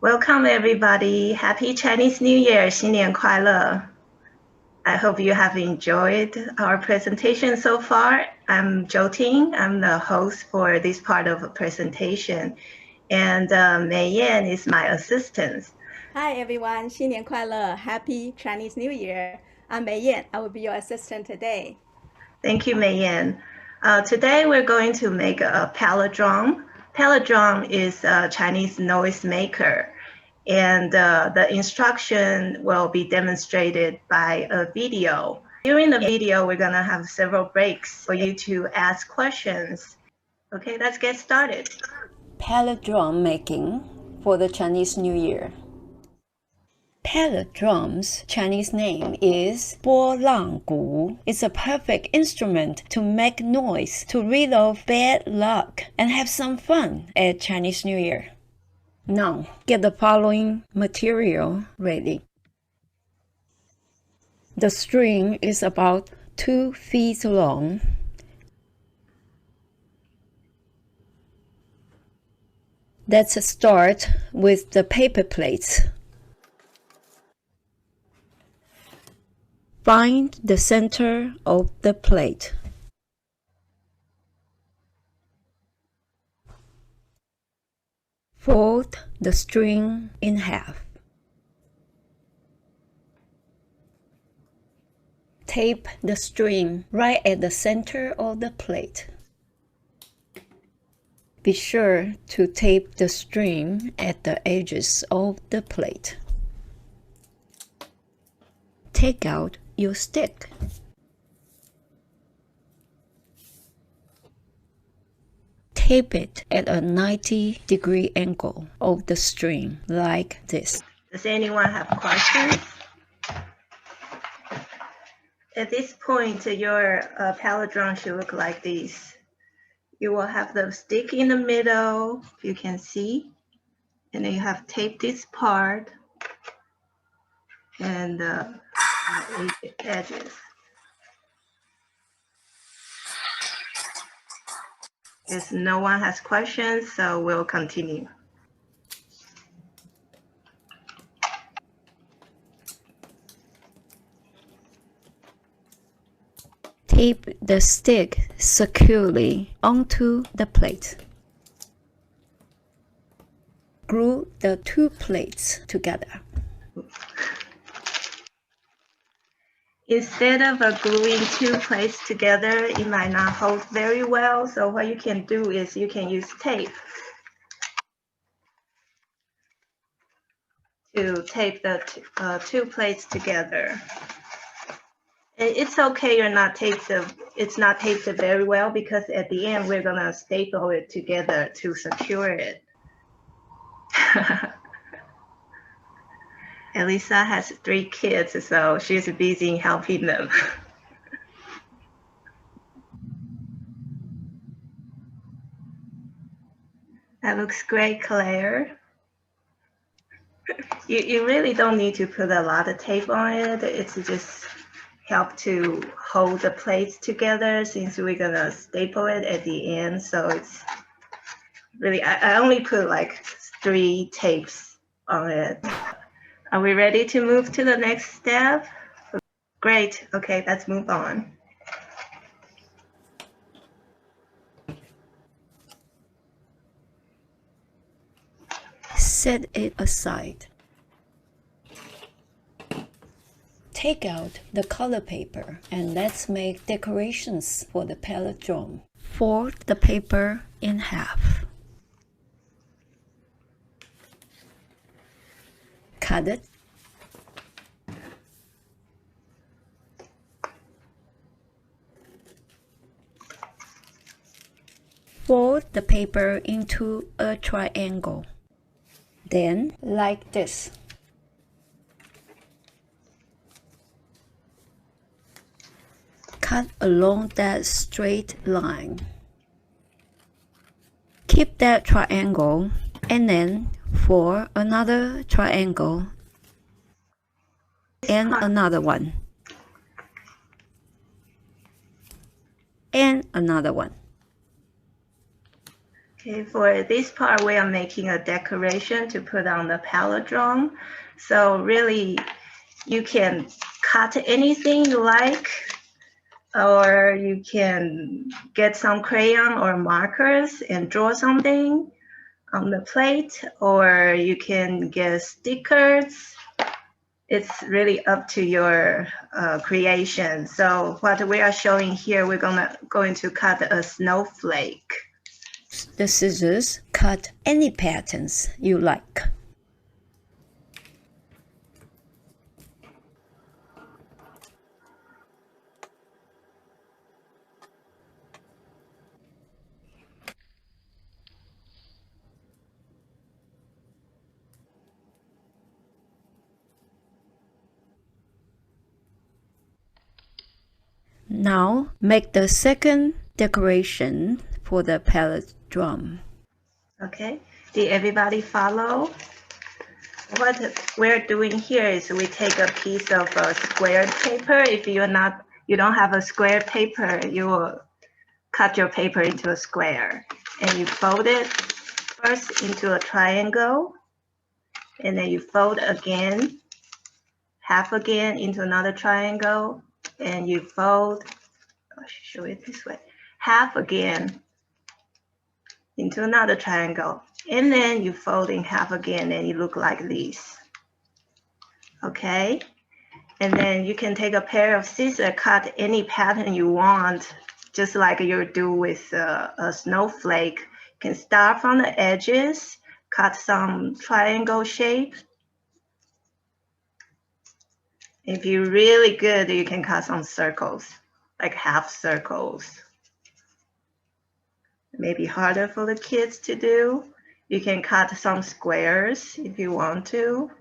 Welcome everybody. Happy Chinese New Year. 新年快乐. I hope you have enjoyed our presentation so far. I'm JoTing. I'm the host for this part of the presentation. And MeiYen is my assistant. Hi everyone, 新年快乐, Happy Chinese New Year. I'm MeiYen. I will be your assistant today. Thank you, MeiYen. Today we're going to make a pellet drum. Pellet drum is a Chinese noise maker. And the instruction will be demonstrated by a video. During the video, we're gonna have several breaks for you to ask questions. Okay, let's get started. Pellet drum making for the Chinese New Year. Pellet drum's Chinese name is 拨浪鼓. It's a perfect instrument to make noise, to rid of bad luck, and have some fun at Chinese New Year. Now, get the following material ready. The string is about 2 feet long. Let's start with the paper plates. Find the center of the plate. Fold the string in half. Tape the string right at the center of the plate. Be sure to tape the string at the edges of the plate. Take out your stick. Tape it at a 90-degree angle of the string, like this. Does anyone have questions? At this point, your pellet drum should look like this. You will have the stick in the middle, if you can see, and then you have taped this part and the edges. If no one has questions, so we'll continue. Tape the stick securely onto the plate. Glue the 2 plates together. Instead of gluing 2 plates together, it might not hold very well. So what you can do is you can use tape to tape the 2 plates together. It's okay it's not taped very well, because at the end we're gonna staple it together to secure it. Elisa has 3 kids, so she's busy helping them. That looks great, Claire. You really don't need to put a lot of tape on it. It's just help to hold the plates together, since we're gonna staple it at the end. So it's really, I only put like 3 tapes on it. Are we ready to move to the next step? Great. Okay, let's move on. Set it aside. Take out the color paper and let's make decorations for the pellet drum. Fold the paper in half. Cut it. Fold the paper into a triangle. Then, like this. Cut along that straight line. Keep that triangle, and then for another triangle and another one and another one. Okay, for this part, we are making a decoration to put on the pallet drum. So really, you can cut anything you like, or you can get some crayon or markers and draw something on the plate, or you can get stickers. It's really up to your creation. So what we are showing here, we're going to cut a snowflake. The scissors cut any patterns you like. Now make the second decoration for the pallet drum. Okay, did everybody follow? What we're doing here is we take a piece of squared paper. If you don't have a square paper, you will cut your paper into a square, and you fold it first into a triangle, and then you fold again, half again into another triangle, and you fold, I should show it this way, half again into another triangle, and then you fold in half again, and you look like this. Okay, and then you can take a pair of scissors, cut any pattern you want, just like you do with a snowflake. You can start from the edges, cut some triangle shape. If you're really good, you can cut some circles, like half circles. Maybe harder for the kids to do. You can cut some squares if you want to.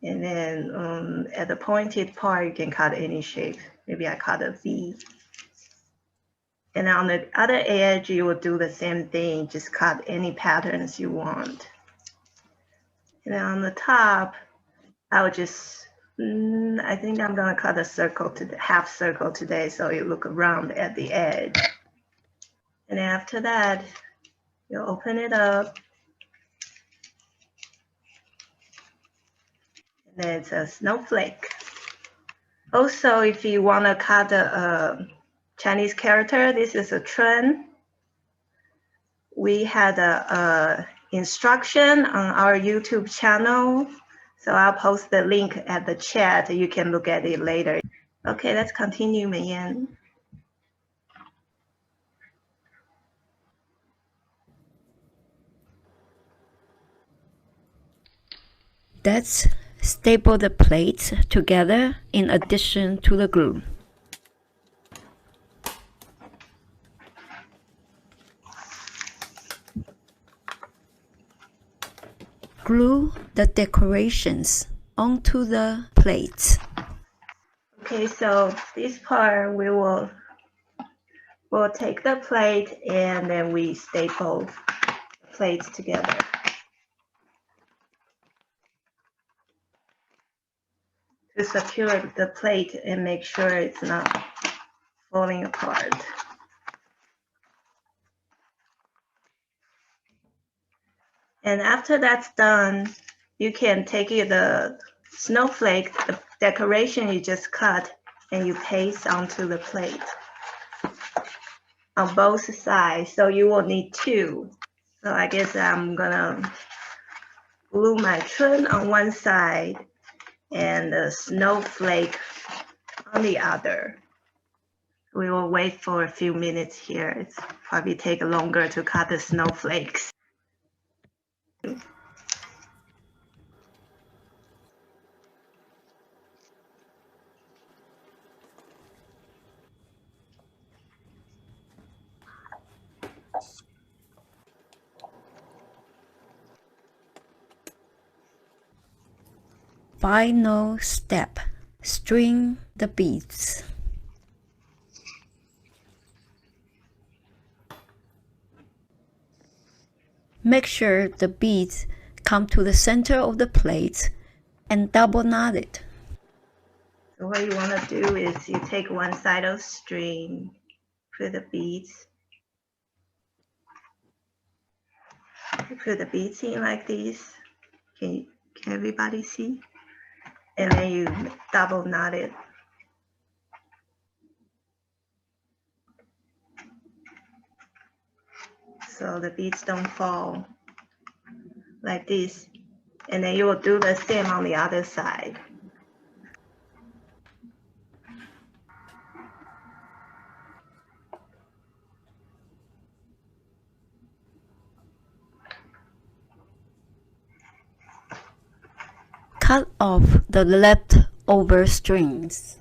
And then at the pointed part, you can cut any shape. Maybe I cut a V. And on the other edge, you will do the same thing, just cut any patterns you want. And then on the top, I would just, I think I'm gonna cut a circle, to the half circle today, so it look round at the edge. And after that, you open it up. And then it's a snowflake. Also, if you wanna cut a Chinese character, this is a trend. We had a instruction on our YouTube channel. So I'll post the link at the chat. You can look at it later. Okay, let's continue, MeiYen. Let's staple the plates together in addition to the glue. Glue the decorations onto the plates. Okay, so this part we'll take the plate and then we staple the plates together. To secure the plate and make sure it's not falling apart. And after that's done, you can take the snowflake, the decoration you just cut, and you paste onto the plate on both sides. So you will need two. So I guess I'm gonna glue my trun on one side and the snowflake on the other. We will wait for a few minutes here. It's probably take longer to cut the snowflakes. Final step, string the beads. Make sure the beads come to the center of the plate and double knot it. So what you want to do is you take one side of string, put the beads, You put the beads in like this. Can everybody see? And then you double knot it. So the beads don't fall like this. And then you will do the same on the other side. Cut off the leftover strings.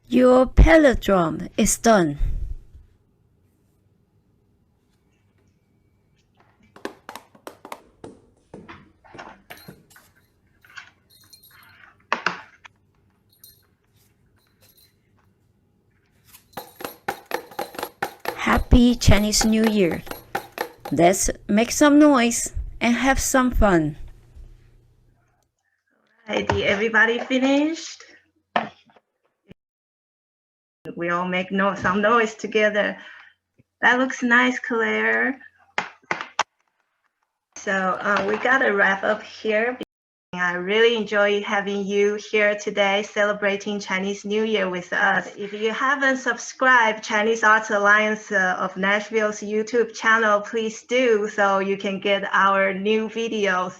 Your pellet drum is done. Happy Chinese New Year! Let's make some noise and have some fun. Right, did everybody finished? We all make some noise together. That looks nice, Claire. So we gotta wrap up here. I really enjoy having you here today celebrating Chinese New Year with us. If you haven't subscribed Chinese Arts Alliance of Nashville's YouTube channel, please do so you can get our new videos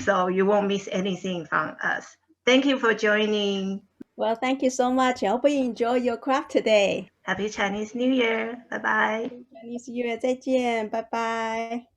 so you won't miss anything from us. Thank you for joining. Well, thank you so much. I hope you enjoy your craft today. Happy Chinese New Year. Bye bye. Chinese New Year 再见，拜拜。